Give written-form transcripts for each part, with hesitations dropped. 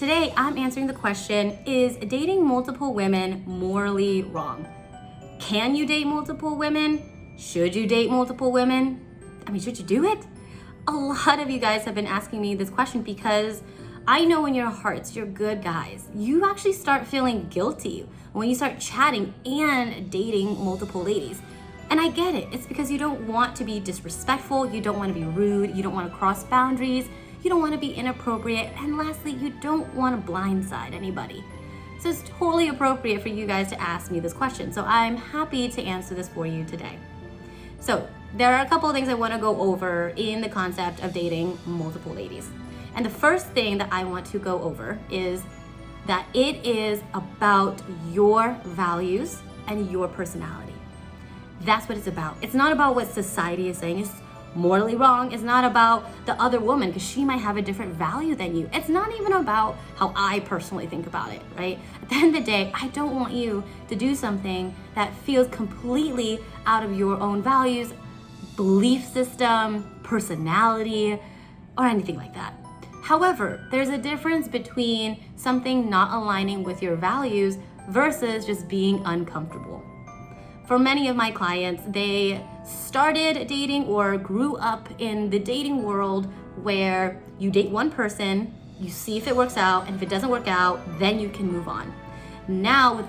today I'm answering the question, is dating multiple women morally wrong? Can you date multiple women? Should you date multiple women? I mean, should you do it? A lot of you guys have been asking me this question because I know in your hearts, you're good guys, you actually start feeling guilty when you start chatting and dating multiple ladies. And I get it. It's because you don't want to be disrespectful, you don't want to be rude, you don't want to cross boundaries, you don't want to be inappropriate, and lastly, you don't want to blindside anybody. So it's totally appropriate for you guys to ask me this question. So I'm happy to answer this for you today. So there are a couple of things I want to go over in the concept of dating multiple ladies. And the first thing that I want to go over is that it is about your values and your personality. That's what it's about. It's not about what society is saying is morally wrong. It's not about the other woman because she might have a different value than you. It's not even about how I personally think about it, right? At the end of the day, I don't want you to do something that feels completely out of your own values, belief system, personality, or anything like that. However, there's a difference between something not aligning with your values versus just being uncomfortable. For many of my clients, they started dating or grew up in the dating world where you date one person, you see if it works out, and if it doesn't work out, then you can move on. Now, with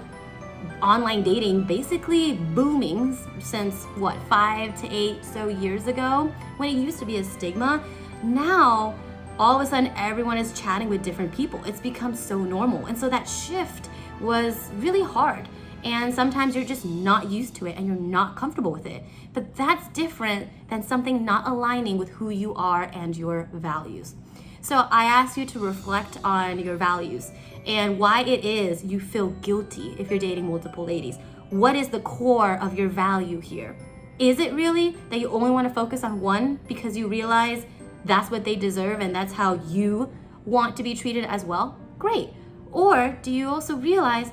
online dating basically booming since 5 to 8 so years ago, when it used to be a stigma, now all of a sudden everyone is chatting with different people. It's become so normal. And so that shift was really hard. And sometimes you're just not used to it and you're not comfortable with it. But that's different than something not aligning with who you are and your values. So I ask you to reflect on your values and why it is you feel guilty if you're dating multiple ladies. What is the core of your value here? Is it really that you only want to focus on one because you realize that's what they deserve and that's how you want to be treated as well? Great. Or do you also realize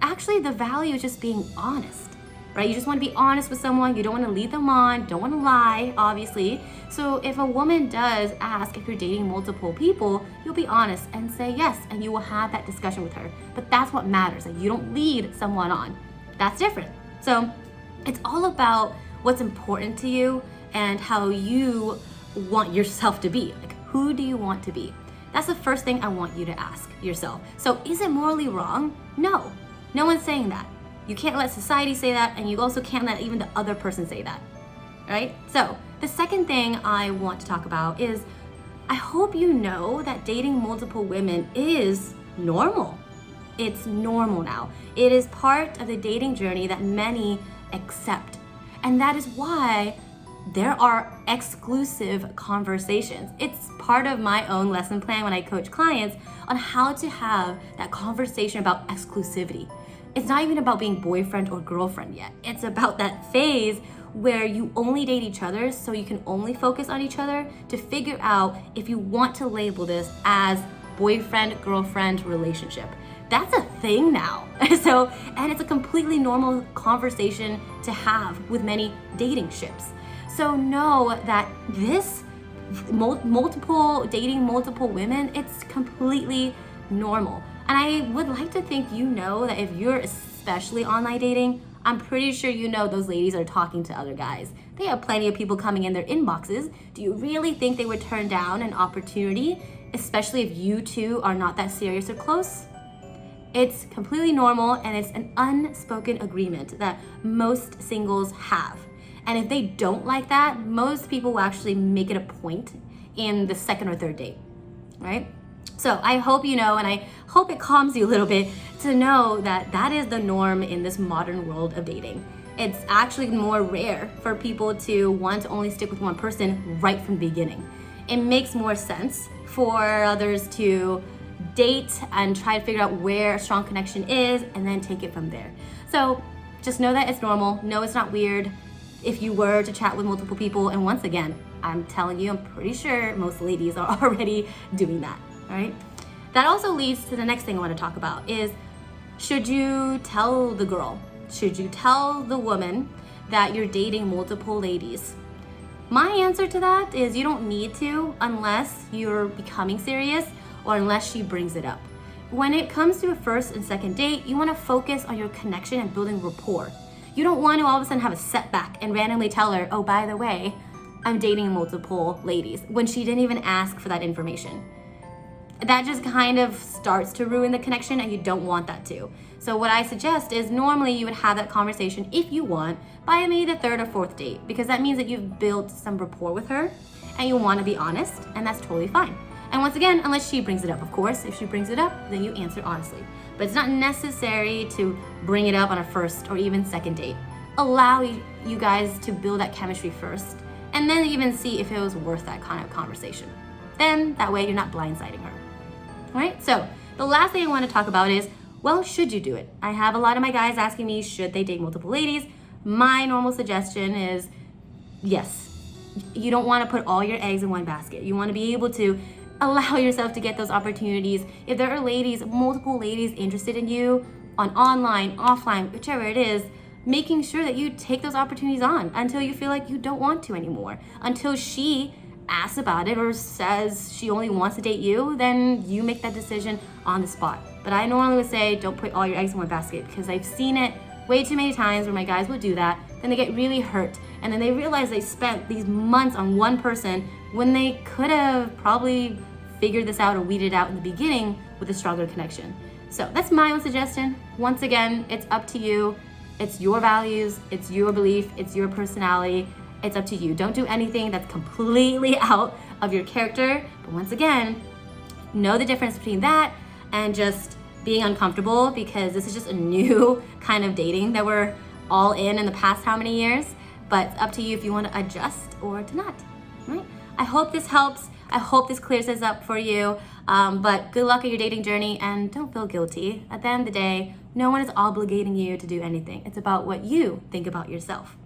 actually the value is just being honest, right? You just want to be honest with someone. You don't want to lead them on, don't want to lie, obviously. So if a woman does ask if you're dating multiple people, you'll be honest and say yes, and you will have that discussion with her. But that's what matters, that you don't lead someone on. That's different. So it's all about what's important to you and how you want yourself to be. Like, who do you want to be? That's the first thing I want you to ask yourself. So is it morally wrong? No. No one's saying that. You can't let society say that, and you also can't let even the other person say that, right? So the second thing I want to talk about is I hope you know that dating multiple women is normal. It's normal now. It is part of the dating journey that many accept. And that is why there are exclusive conversations. It's part of my own lesson plan when I coach clients on how to have that conversation about exclusivity. It's not even about being boyfriend or girlfriend yet. It's about that phase where you only date each other so you can only focus on each other to figure out if you want to label this as boyfriend-girlfriend relationship. That's a thing now. And it's a completely normal conversation to have with many dating ships. So know that this dating multiple women, it's completely normal. And I would like to think you know that if you're especially online dating, I'm pretty sure you know those ladies are talking to other guys. They have plenty of people coming in their inboxes. Do you really think they would turn down an opportunity, especially if you two are not that serious or close? It's completely normal, and it's an unspoken agreement that most singles have. And if they don't like that, most people will actually make it a point in the second or third date, right? So I hope you know, and I hope it calms you a little bit to know that that is the norm in this modern world of dating. It's actually more rare for people to want to only stick with one person right from the beginning. It makes more sense for others to date and try to figure out where a strong connection is and then take it from there. So just know that it's normal. No, it's not weird if you were to chat with multiple people. And once again, I'm telling you, I'm pretty sure most ladies are already doing that. All right. That also leads to the next thing I want to talk about is, should you tell the girl, should you tell the woman that you're dating multiple ladies? My answer to that is you don't need to unless you're becoming serious or unless she brings it up. when it comes to a first and second date, you want to focus on your connection and building rapport. You don't want to all of a sudden have a setback and randomly tell her, oh, by the way, I'm dating multiple ladies, when she didn't even ask for that information. That just kind of starts to ruin the connection, and you don't want that to. So what I suggest is normally you would have that conversation, if you want, by maybe the third or fourth date, because that means that you've built some rapport with her and you want to be honest, and that's totally fine. And once again, unless she brings it up, of course. If she brings it up, then you answer honestly. But it's not necessary to bring it up on a first or even second date. Allow you guys to build that chemistry first, and then even see if it was worth that kind of conversation. Then that way you're not blindsiding her. All right, so the last thing I want to talk about is, well, should you do it? I have a lot of my guys asking me, should they date multiple ladies? My normal suggestion is yes. You don't want to put all your eggs in one basket. You want to be able to allow yourself to get those opportunities. If there are ladies, multiple ladies interested in you on online, offline, whichever it is, making sure that you take those opportunities on until you feel like you don't want to anymore. Until she asks about it or says she only wants to date you, then you make that decision on the spot. But I normally would say don't put all your eggs in one basket, because I've seen it way too many times where my guys will do that, then they get really hurt, and then they realize they spent these months on one person when they could have probably figured this out or weeded out in the beginning with a stronger connection. So that's my own suggestion. Once again, it's up to you. It's your values, it's your belief, it's your personality. It's up to you. Don't do anything that's completely out of your character. But once again, know the difference between that and just being uncomfortable, because this is just a new kind of dating that we're all in the past how many years. But it's up to you if you want to adjust or to not. Right? I hope this helps. I hope this clears this up for you. But good luck on your dating journey, and don't feel guilty. At the end of the day, no one is obligating you to do anything. It's about what you think about yourself.